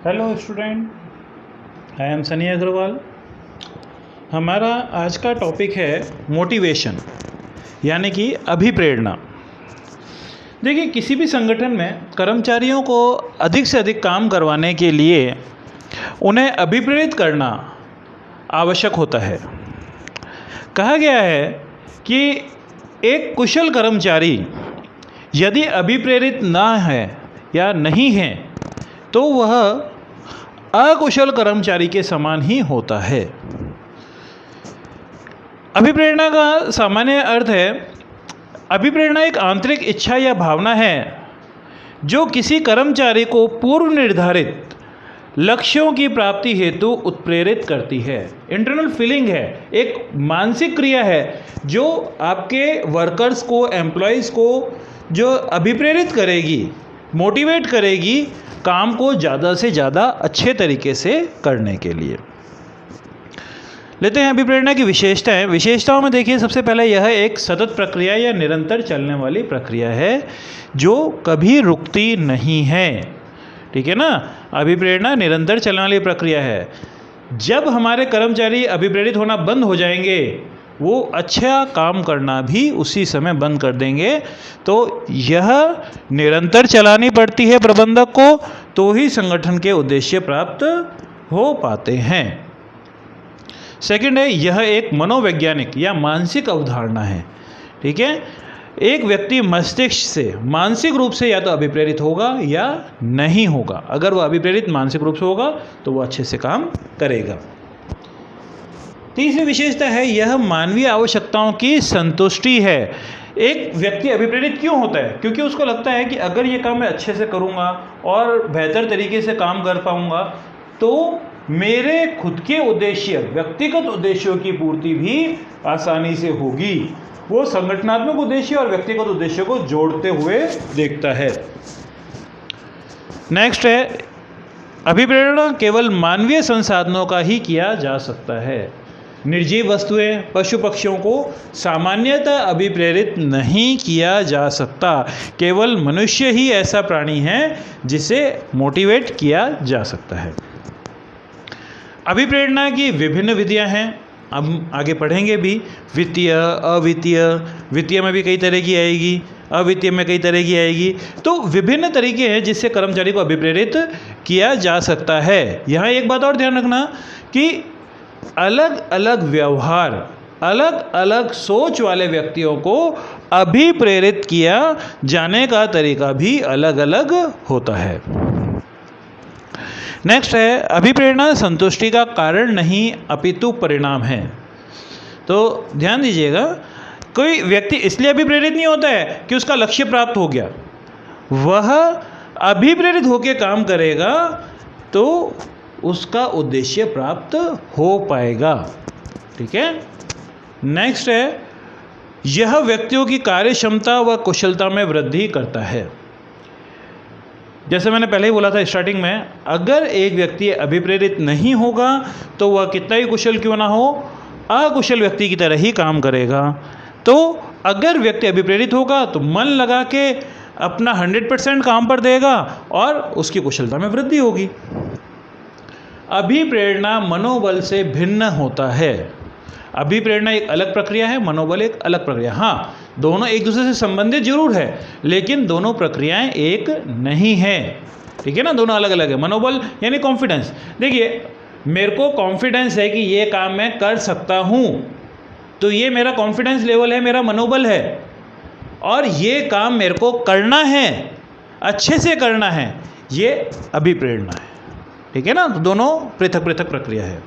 Hello student, I am Sunny Agarwal. हमारा आज का टॉपिक है मोटिवेशन यानी कि अभिप्रेरणा। देखिए, किसी भी संगठन में कर्मचारियों को अधिक से अधिक काम करवाने के लिए उन्हें अभिप्रेरित करना आवश्यक होता है। कहा गया है कि एक कुशल कर्मचारी यदि अभिप्रेरित ना है या नहीं है तो वह अकुशल कर्मचारी के समान ही होता है। अभिप्रेरणा का सामान्य अर्थ है, अभिप्रेरणा एक आंतरिक इच्छा या भावना है जो किसी कर्मचारी को पूर्व निर्धारित लक्ष्यों की प्राप्ति हेतु उत्प्रेरित करती है। इंटरनल फीलिंग है, एक मानसिक क्रिया है जो आपके वर्कर्स को, एम्प्लॉयज़ को जो अभिप्रेरित करेगी, मोटिवेट करेगी काम को ज़्यादा से ज़्यादा अच्छे तरीके से करने के लिए। लेते हैं अभिप्रेरणा की विशेषताएं। विशेषताओं में देखिए, सबसे पहले यह एक सतत प्रक्रिया या निरंतर चलने वाली प्रक्रिया है जो कभी रुकती नहीं है। ठीक है ना, अभिप्रेरणा निरंतर चलने वाली प्रक्रिया है। जब हमारे कर्मचारी अभिप्रेरित होना बंद हो जाएंगे, वो अच्छा काम करना भी उसी समय बंद कर देंगे। तो यह निरंतर चलानी पड़ती है प्रबंधक को, तो ही संगठन के उद्देश्य प्राप्त हो पाते हैं। सेकंड है, यह एक मनोवैज्ञानिक या मानसिक अवधारणा है। ठीक है, एक व्यक्ति मस्तिष्क से मानसिक रूप से या तो अभिप्रेरित होगा या नहीं होगा। अगर वह अभिप्रेरित मानसिक रूप से होगा तो वह अच्छे से काम करेगा। तीसरी विशेषता है, यह मानवीय आवश्यकताओं की संतुष्टि है। एक व्यक्ति अभिप्रेरित क्यों होता है? क्योंकि उसको लगता है कि अगर ये काम मैं अच्छे से करूँगा और बेहतर तरीके से काम कर पाऊँगा तो मेरे खुद के उद्देश्य, व्यक्तिगत उद्देश्यों की पूर्ति भी आसानी से होगी। वो संगठनात्मक उद्देश्य और व्यक्तिगत उद्देश्यों को जोड़ते हुए देखता है। नेक्स्ट है, अभिप्रेरणा केवल मानवीय संसाधनों का ही किया जा सकता है। निर्जीव वस्तुएं, पशु पक्षियों को सामान्यतः अभिप्रेरित नहीं किया जा सकता। केवल मनुष्य ही ऐसा प्राणी है जिसे मोटिवेट किया जा सकता है। अभिप्रेरणा की विभिन्न विधियां हैं, हम आगे पढ़ेंगे भी। वित्तीय, अवित्तीय, वित्तीय में भी कई तरह की आएगी, अवित्तीय में कई तरह की आएगी। तो विभिन्न तरीके हैं जिससे कर्मचारी को अभिप्रेरित किया जा सकता है। यहाँ एक बात और ध्यान रखना कि अलग अलग व्यवहार, अलग अलग सोच वाले व्यक्तियों को अभिप्रेरित किया जाने का तरीका भी अलग अलग होता है। नेक्स्ट है, अभिप्रेरणा संतुष्टि का कारण नहीं अपितु परिणाम है। तो ध्यान दीजिएगा, कोई व्यक्ति इसलिए अभिप्रेरित नहीं होता है कि उसका लक्ष्य प्राप्त हो गया। वह अभिप्रेरित होकर काम करेगा तो उसका उद्देश्य प्राप्त हो पाएगा। ठीक है। नेक्स्ट है, यह व्यक्तियों की कार्य क्षमता व कुशलता में वृद्धि करता है। जैसे मैंने पहले ही बोला था स्टार्टिंग में, अगर एक व्यक्ति अभिप्रेरित नहीं होगा तो वह कितना ही कुशल क्यों ना हो, अकुशल व्यक्ति की तरह ही काम करेगा। तो अगर व्यक्ति अभिप्रेरित होगा तो मन लगा के अपना 100% काम पर देगा और उसकी कुशलता में वृद्धि होगी। अभिप्रेरणा मनोबल से भिन्न होता है। अभिप्रेरणा एक अलग प्रक्रिया है, मनोबल एक अलग प्रक्रिया। हाँ, दोनों एक दूसरे से संबंधित जरूर है, लेकिन दोनों प्रक्रियाएं एक नहीं है। ठीक है ना, दोनों अलग अलग है। मनोबल यानी कॉन्फिडेंस। देखिए, मेरे को कॉन्फिडेंस है कि ये काम मैं कर सकता हूँ, तो ये मेरा कॉन्फिडेंस लेवल है, मेरा मनोबल है। और ये काम मेरे को करना है, अच्छे से करना है, ये अभिप्रेरणा है। ठीक है ना, तो दोनों पृथक पृथक प्रक्रिया है।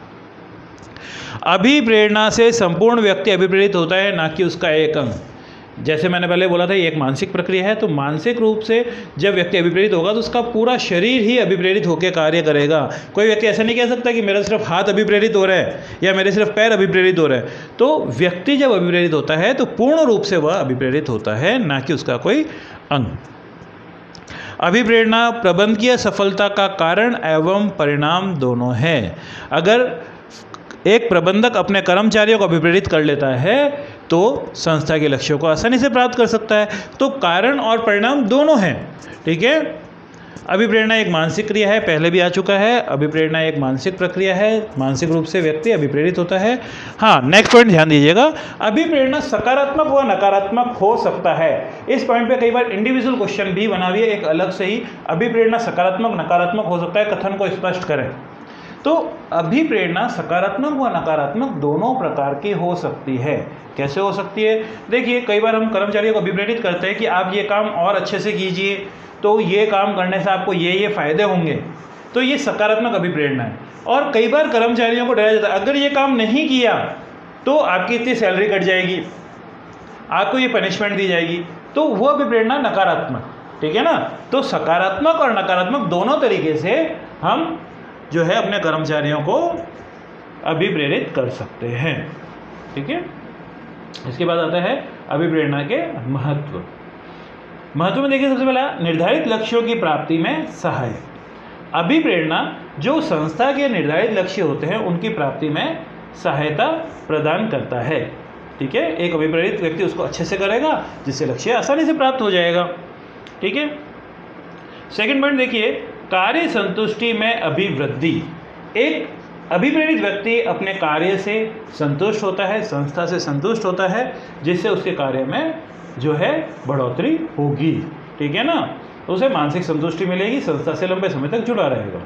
अभिप्रेरणा से संपूर्ण व्यक्ति अभिप्रेरित होता है, ना कि उसका एक अंग। जैसे मैंने पहले बोला था, ये एक मानसिक प्रक्रिया है। तो मानसिक रूप से जब व्यक्ति अभिप्रेरित होगा तो उसका पूरा शरीर ही अभिप्रेरित होकर कार्य करेगा। कोई व्यक्ति ऐसा नहीं कह सकता कि मेरा सिर्फ हाथ अभिप्रेरित हो रहा है या मेरे सिर्फ पैर अभिप्रेरित हो रहा है। तो व्यक्ति जब अभिप्रेरित होता है तो पूर्ण रूप से वह अभिप्रेरित होता है, ना कि उसका कोई अंग। अभिप्रेरणा प्रबंधकीय सफलता का कारण एवं परिणाम दोनों है। अगर एक प्रबंधक अपने कर्मचारियों को अभिप्रेरित कर लेता है तो संस्था के लक्ष्यों को आसानी से प्राप्त कर सकता है। तो कारण और परिणाम दोनों हैं। ठीक है। अभिप्रेरणा एक मानसिक क्रिया है, पहले भी आ चुका है। अभिप्रेरणा एक मानसिक प्रक्रिया है, मानसिक रूप से व्यक्ति अभिप्रेरित होता है। हाँ, नेक्स्ट पॉइंट ध्यान दीजिएगा, अभिप्रेरणा सकारात्मक व नकारात्मक हो सकता है। इस पॉइंट पे कई बार इंडिविजुअल क्वेश्चन भी बना हुई है एक अलग से ही, अभिप्रेरणा सकारात्मक नकारात्मक हो सकता है, कथन को स्पष्ट करें। तो अभिप्रेरणा सकारात्मक व नकारात्मक दोनों प्रकार की हो सकती है। कैसे हो सकती है? देखिए, कई बार हम कर्मचारियों को अभिप्रेरित करते हैं कि आप ये काम और अच्छे से कीजिए, तो ये काम करने से आपको ये फायदे होंगे, तो ये सकारात्मक अभिप्रेरणा है। और कई बार कर्मचारियों को डराया जाता है, अगर ये काम नहीं किया तो आपकी इतनी सैलरी कट जाएगी, आपको ये पनिशमेंट दी जाएगी, तो वो अभिप्रेरणा नकारात्मक, ठीक है ना। तो सकारात्मक और नकारात्मक दोनों तरीके से हम जो है अपने कर्मचारियों को अभिप्रेरित कर सकते हैं, ठीक है। इसके बाद आता है अभिप्रेरणा के महत्व। महत्व में देखिए, सबसे पहला निर्धारित लक्ष्यों की प्राप्ति में सहायक। अभिप्रेरणा जो संस्था के निर्धारित लक्ष्य होते हैं उनकी प्राप्ति में सहायता प्रदान करता है, ठीक है। एक अभिप्रेरित व्यक्ति उसको अच्छे से करेगा जिससे लक्ष्य आसानी से प्राप्त हो जाएगा, ठीक है। सेकंड पॉइंट देखिए, कार्य संतुष्टि में अभिवृद्धि। एक अभिप्रेरित व्यक्ति अपने कार्य से संतुष्ट होता है, संस्था से संतुष्ट होता है, जिससे उसके कार्य में जो है बढ़ोतरी होगी, ठीक है ना। तो उसे मानसिक संतुष्टि मिलेगी, संस्था से लंबे समय तक जुड़ा रहेगा।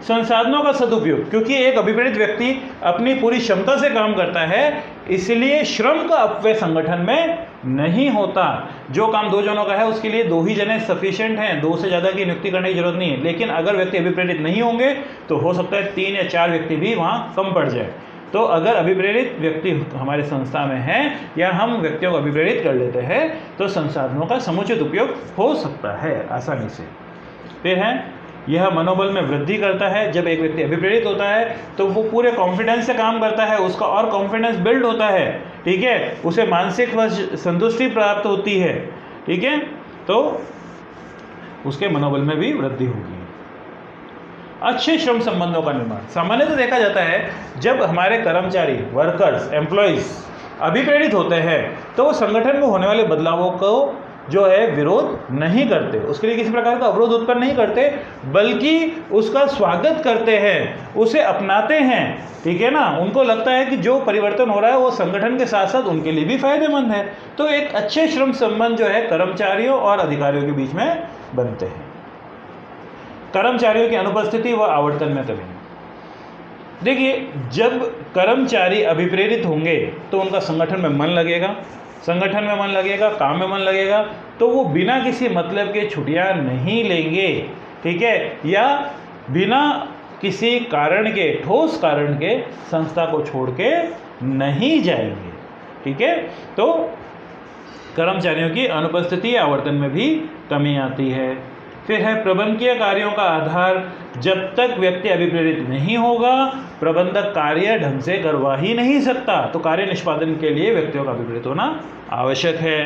संसाधनों का सदुपयोग, क्योंकि एक अभिप्रेरित व्यक्ति अपनी पूरी क्षमता से काम करता है, इसलिए श्रम का अपव्यय संगठन में नहीं होता। जो काम 2 जनों का है उसके लिए 2 ही जने सफिशिएंट हैं, 2 से ज़्यादा की नियुक्ति करने की जरूरत नहीं है। लेकिन अगर व्यक्ति अभिप्रेरित नहीं होंगे तो हो सकता है 3 या 4 व्यक्ति भी वहाँ कम पड़ जाए। तो अगर अभिप्रेरित व्यक्ति हमारे संस्था में हैं या हम व्यक्तियों को अभिप्रेरित कर लेते हैं तो संसाधनों का समुचित उपयोग हो सकता है आसानी से। फिर है, यह मनोबल में वृद्धि करता है। जब एक व्यक्ति अभिप्रेरित होता है तो वो पूरे कॉन्फिडेंस से काम करता है, उसका और कॉन्फिडेंस बिल्ड होता है, ठीक है। उसे मानसिक संतुष्टि प्राप्त होती है, ठीक है। तो उसके मनोबल में भी वृद्धि होगी। अच्छे श्रम संबंधों का निर्माण। सामान्यतः देखा जाता है जब हमारे कर्मचारी, वर्कर्स, एम्प्लॉयज़ अभिप्रेरित होते हैं तो वो संगठन में होने वाले बदलावों को जो है विरोध नहीं करते, उसके लिए किसी प्रकार का अवरोध उत्पन्न नहीं करते, बल्कि उसका स्वागत करते हैं, उसे अपनाते हैं, ठीक है ना। उनको लगता है कि जो परिवर्तन हो रहा है वो संगठन के साथ साथ उनके लिए भी फायदेमंद है। तो एक अच्छे श्रम संबंध जो है कर्मचारियों और अधिकारियों के बीच में बनते हैं। कर्मचारियों की अनुपस्थिति व आवर्तन में कमी। देखिए, जब कर्मचारी अभिप्रेरित होंगे तो उनका संगठन में मन लगेगा, संगठन में मन लगेगा, काम में मन लगेगा, तो वो बिना किसी मतलब के छुट्टियां नहीं लेंगे, ठीक है, या बिना किसी कारण के, ठोस कारण के संस्था को छोड़ के नहीं जाएंगे, ठीक है। तो कर्मचारियों की अनुपस्थिति आवर्तन में भी कमी आती है। फिर है प्रबंधकीय कार्यों का आधार। जब तक व्यक्ति अभिप्रेरित नहीं होगा प्रबंधक कार्य ढंग से करवा ही नहीं सकता, तो कार्य निष्पादन के लिए व्यक्तियों का अभिप्रेरित होना आवश्यक है।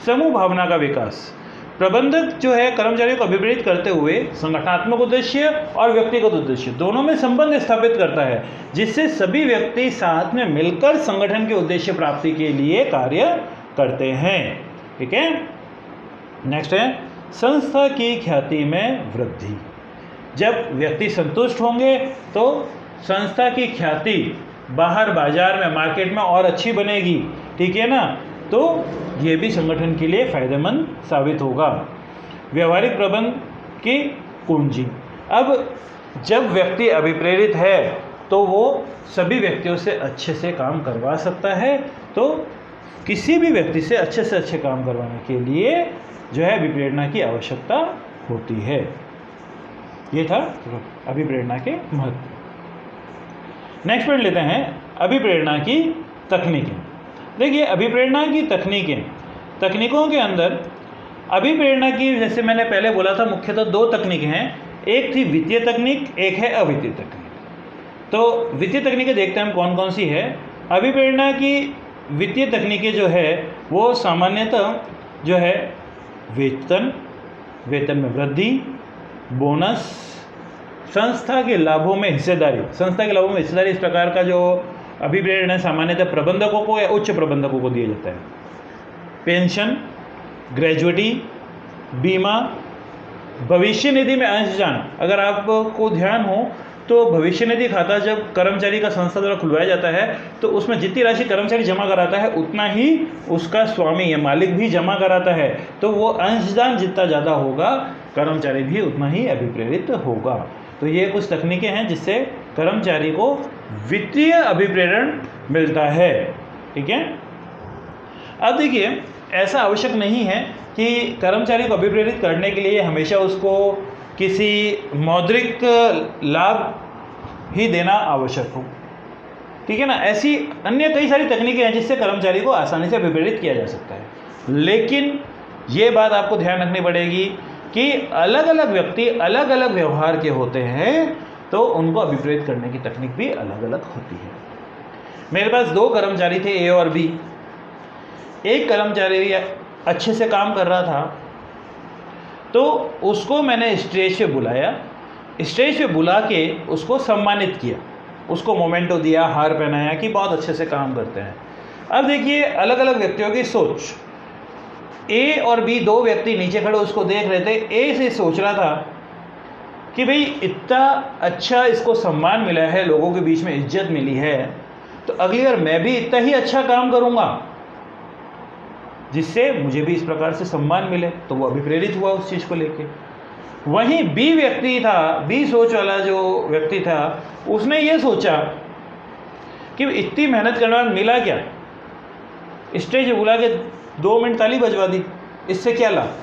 समूह भावना का विकास। प्रबंधक जो है कर्मचारियों को अभिप्रेरित करते हुए संगठनात्मक उद्देश्य और व्यक्तिगत उद्देश्य दोनों में संबंध स्थापित करता है, जिससे सभी व्यक्ति साथ में मिलकर संगठन के उद्देश्य प्राप्ति के लिए कार्य करते हैं, ठीक है। नेक्स्ट है संस्था की ख्याति में वृद्धि। जब व्यक्ति संतुष्ट होंगे तो संस्था की ख्याति बाहर बाजार में, मार्केट में और अच्छी बनेगी, ठीक है ना। तो ये भी संगठन के लिए फायदेमंद साबित होगा। व्यवहारिक प्रबंध की कुंजी। अब जब व्यक्ति अभिप्रेरित है तो वो सभी व्यक्तियों से अच्छे से काम करवा सकता है। तो किसी भी व्यक्ति से अच्छे काम करवाने के लिए जो है अभिप्रेरणा की आवश्यकता होती है। ये था अभिप्रेरणा के महत्व। नेक्स्ट पॉइंट लेते हैं अभिप्रेरणा की तकनीकें। देखिए, अभिप्रेरणा की तकनीकों के अंदर अभिप्रेरणा की, जैसे मैंने पहले बोला था, मुख्यतः 2 तकनीकें हैं। एक थी वित्तीय तकनीक, एक है अवित्तीय तकनीक। तो वित्तीय तकनीकें देखते हैं हम कौन कौन सी है। अभिप्रेरणा की वित्तीय तकनीकें जो है वो सामान्यतः जो है वेतन में वृद्धि, बोनस, संस्था के लाभों में हिस्सेदारी। इस प्रकार का जो अभिप्रेरणा सामान्यतः प्रबंधकों को या उच्च प्रबंधकों को दिया जाता है। पेंशन, ग्रेजुएटी, बीमा, भविष्य निधि में अंशदान, अगर आपको ध्यान हो तो भविष्य निधि खाता जब कर्मचारी का संस्था द्वारा खुलवाया जाता है तो उसमें जितनी राशि कर्मचारी जमा कराता है उतना ही उसका स्वामी या मालिक भी जमा कराता है। तो वो अंशदान जितना ज़्यादा होगा कर्मचारी भी उतना ही अभिप्रेरित होगा। तो ये कुछ तकनीकें हैं जिससे कर्मचारी को वित्तीय अभिप्रेरण मिलता है। ठीक है। अब देखिए, ऐसा आवश्यक नहीं है कि कर्मचारी को अभिप्रेरित करने के लिए हमेशा उसको किसी मौद्रिक लाभ ही देना आवश्यक हो। ठीक है ना। ऐसी अन्य कई सारी तकनीकें हैं जिससे कर्मचारी को आसानी से अभिप्रेरित किया जा सकता है। लेकिन ये बात आपको ध्यान रखनी पड़ेगी कि अलग अलग व्यक्ति अलग अलग व्यवहार के होते हैं, तो उनको अभिप्रेरित करने की तकनीक भी अलग अलग होती है। मेरे पास 2 कर्मचारी थे, ए और बी। एक कर्मचारी अच्छे से काम कर रहा था तो उसको मैंने स्टेज पे बुलाया, स्टेज पे बुला के उसको सम्मानित किया, उसको मोमेंटो दिया, हार पहनाया कि बहुत अच्छे से काम करते हैं। अब देखिए, अलग अलग व्यक्तियों की सोच। ए और बी 2 व्यक्ति नीचे खड़े उसको देख रहे थे। ए से सोच रहा था कि भाई इतना अच्छा इसको सम्मान मिला है, लोगों के बीच में इज्जत मिली है, तो अगली बार मैं भी इतना ही अच्छा काम करूँगा जिससे मुझे भी इस प्रकार से सम्मान मिले। तो वो अभिप्रेरित हुआ उस चीज़ को लेके। वहीं बी व्यक्ति था, बी सोच वाला जो व्यक्ति था, उसने ये सोचा कि इतनी मेहनत करने बाद मिला क्या, स्टेज बुला के 2 मिनट ताली बजवा दी, इससे क्या लाभ।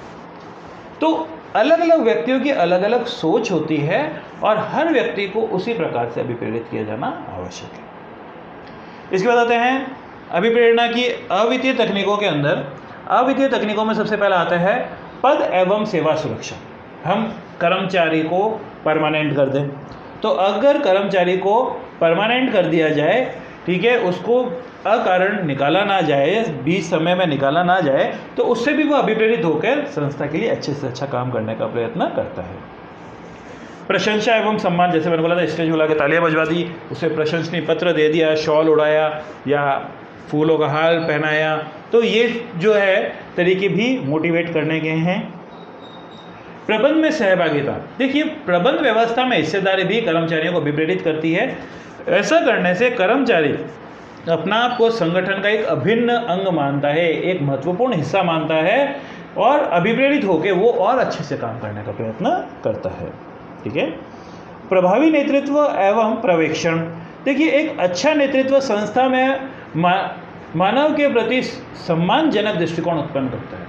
तो अलग अलग व्यक्तियों की अलग अलग सोच होती है और हर व्यक्ति को उसी प्रकार से अभिप्रेरित किया जाना आवश्यक है। इसके बाद आते हैं अभिप्रेरणा की अवित्तीय तकनीकों के अंदर। अवित्तीय तकनीकों में सबसे पहला आता है पद एवं सेवा सुरक्षा। हम कर्मचारी को परमानेंट कर दें। तो अगर कर्मचारी को परमानेंट कर दिया जाए, ठीक है, उसको अकारण निकाला ना जाए, बीच समय में निकाला ना जाए, तो उससे भी वो अभिप्रेरित होकर संस्था के लिए अच्छे से अच्छा काम करने का प्रयत्न करता है। प्रशंसा एवं सम्मान, जैसे मैंने बोला था, स्टेज बुला के तालियां बजवा दी, उसे प्रशंसनीय पत्र दे दिया, शॉल उड़ाया या फूलों का हार पहनाया, तो ये जो है तरीके भी मोटिवेट करने के हैं। प्रबंध में सहभागिता। देखिए, प्रबंध व्यवस्था में हिस्सेदारी भी कर्मचारियों को अभिप्रेरित करती है। ऐसा करने से कर्मचारी अपना आप को संगठन का एक अभिन्न अंग मानता है, एक महत्वपूर्ण हिस्सा मानता है और अभिप्रेरित होकर वो और अच्छे से काम करने का प्रयत्न करता है। ठीक है। प्रभावी नेतृत्व एवं पर्यवेक्षण। देखिए, एक अच्छा नेतृत्व संस्था में मानव के प्रति सम्मानजनक दृष्टिकोण उत्पन्न करता है।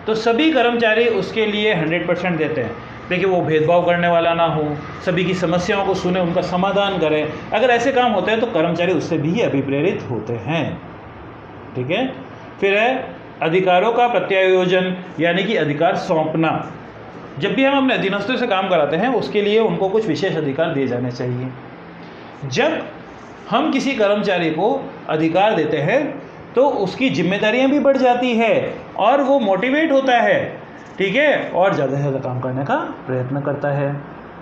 तो सभी कर्मचारी उसके लिए 100% देते हैं। देखिए, वो भेदभाव करने वाला ना हो, सभी की समस्याओं को सुने, उनका समाधान करे। अगर ऐसे काम होते हैं तो कर्मचारी उससे भी अभिप्रेरित होते हैं। ठीक है। फिर है अधिकारों का प्रत्यायोजन, यानी कि अधिकार सौंपना। जब भी हम अपने अधीनस्थों से काम कराते हैं उसके लिए उनको कुछ विशेष अधिकार दिए जाने चाहिए। जब हम किसी कर्मचारी को अधिकार देते हैं तो उसकी जिम्मेदारियां भी बढ़ जाती है और वो मोटिवेट होता है। ठीक है। और ज़्यादा से ज़्यादा काम करने का प्रयत्न करता है।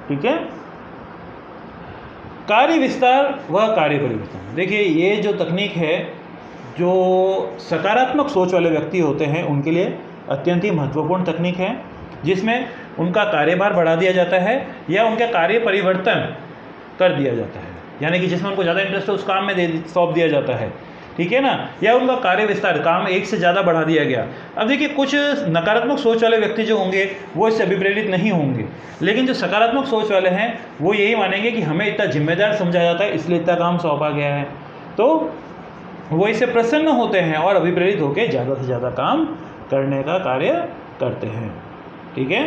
ठीक है। कार्य विस्तार व कार्य परिवर्तन। देखिए, ये जो तकनीक है, जो सकारात्मक सोच वाले व्यक्ति होते हैं उनके लिए अत्यंत ही महत्वपूर्ण तकनीक है, जिसमें उनका कार्यभार बढ़ा दिया जाता है या उनका कार्य परिवर्तन कर दिया जाता है, यानी कि जिसमें उनको ज़्यादा इंटरेस्ट है उस काम में सौंप दिया जाता है। ठीक है ना। या उनका कार्य विस्तार, काम एक से ज़्यादा बढ़ा दिया गया। अब देखिए, कुछ नकारात्मक सोच वाले व्यक्ति जो होंगे वो इससे अभिप्रेरित नहीं होंगे, लेकिन जो सकारात्मक सोच वाले हैं वो यही मानेंगे कि हमें इतना जिम्मेदार समझा जाता है इसलिए इतना काम सौंपा गया है, तो वो इससे प्रसन्न होते हैं और अभिप्रेरित होकर ज़्यादा से ज़्यादा काम करने का कार्य करते हैं। ठीक है।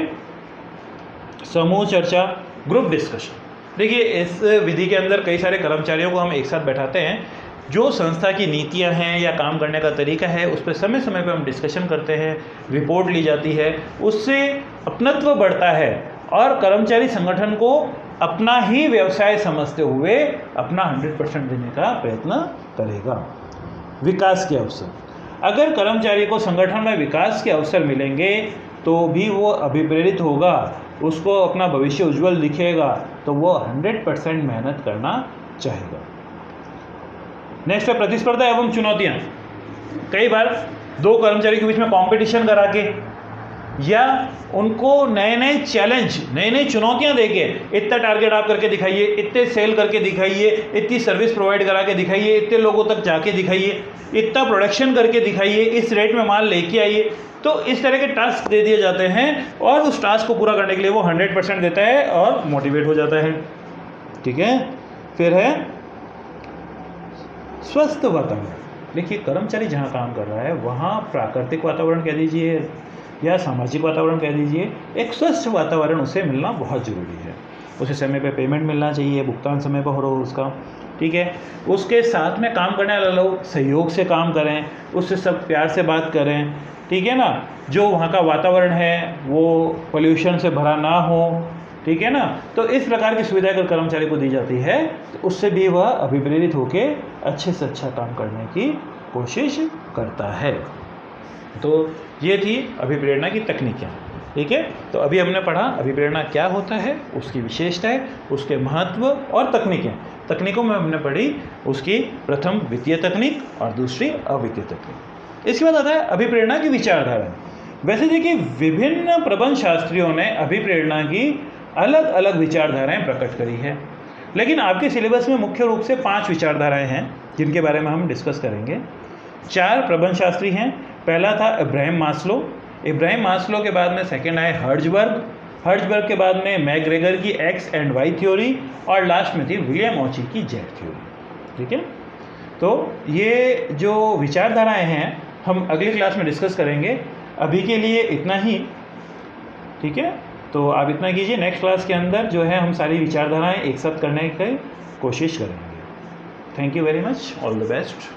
समूह चर्चा, ग्रुप डिस्कशन। देखिए, इस विधि के अंदर कई सारे कर्मचारियों को हम एक साथ बैठाते हैं, जो संस्था की नीतियां हैं या काम करने का तरीका है उस पर समय समय पर हम डिस्कशन करते हैं, रिपोर्ट ली जाती है, उससे अपनत्व बढ़ता है और कर्मचारी संगठन को अपना ही व्यवसाय समझते हुए अपना 100% देने का प्रयत्न करेगा। विकास के अवसर। अगर कर्मचारी को संगठन में विकास के अवसर मिलेंगे तो भी वो अभिप्रेरित होगा, उसको अपना भविष्य उज्जवल दिखेगा, तो वो 100% मेहनत करना चाहेगा। नेक्स्ट है प्रतिस्पर्धा एवं चुनौतियाँ। कई बार 2 कर्मचारी के बीच में कंपटीशन करा के या उनको नए नए चैलेंज, नई नई चुनौतियां देके, इतना टारगेट आप करके दिखाइए, इतने सेल करके दिखाइए, इतनी सर्विस प्रोवाइड करा के दिखाइए, इतने लोगों तक जाके दिखाइए, इतना प्रोडक्शन करके दिखाइए, इस रेट में माल लेके आइए। तो इस तरह के टास्क दे दिए जाते हैं और उस टास्क को पूरा करने के लिए वो 100% देता है और मोटिवेट हो जाता है। ठीक है, फिर है स्वस्थ वातावरण। देखिए, कर्मचारी जहाँ काम कर रहा है वहाँ प्राकृतिक वातावरण कह दीजिए या सामाजिक वातावरण कह दीजिए, एक स्वस्थ वातावरण उसे मिलना बहुत ज़रूरी है। उसे समय पे पेमेंट मिलना चाहिए, भुगतान समय पर हो रहा हो उसका। ठीक है, उसके साथ में काम करने वाले लोग सहयोग से काम करें, उससे सब प्यार से बात करें। ठीक है ना, जो वहाँ का वातावरण है वो पोल्यूशन से भरा ना हो। ठीक है ना, तो इस प्रकार की सुविधा अगर कर्मचारी को दी जाती है तो उससे भी वह अभिप्रेरित होकर अच्छे से अच्छा काम करने की कोशिश करता है। तो ये थी अभिप्रेरणा की तकनीकें। ठीक है, तो अभी हमने पढ़ा अभिप्रेरणा क्या होता है, उसकी विशेषताएं, उसके महत्व और तकनीकें। तकनीकों में हमने पढ़ी उसकी प्रथम वित्तीय तकनीक और दूसरी अवित्तीय तकनीक। इसके बाद आता है अभिप्रेरणा की विचारधारा। वैसे देखिए, विभिन्न प्रबंध शास्त्रियों ने अभिप्रेरणा की अलग अलग विचारधाराएं प्रकट करी है, लेकिन आपके सिलेबस में मुख्य रूप से 5 विचारधाराएं हैं जिनके बारे में हम डिस्कस करेंगे। 4 प्रबंध शास्त्री हैं। पहला था इब्राहिम मास्लो। इब्राहिम मास्लो के बाद में सेकंड आए हर्ट्जबर्ग के बाद में मैकग्रेगर की एक्स एंड वाई थ्योरी और लास्ट में थी विलियम ऑची की जेड थ्योरी। ठीक है, तो ये जो विचारधाराएं हैं हम अगली क्लास में डिस्कस करेंगे। अभी के लिए इतना ही। ठीक है, तो आप इतना कीजिए, नेक्स्ट क्लास के अंदर जो है हम सारी विचारधाराएं एक साथ करने की कोशिश करेंगे। Thank you very much, all the best.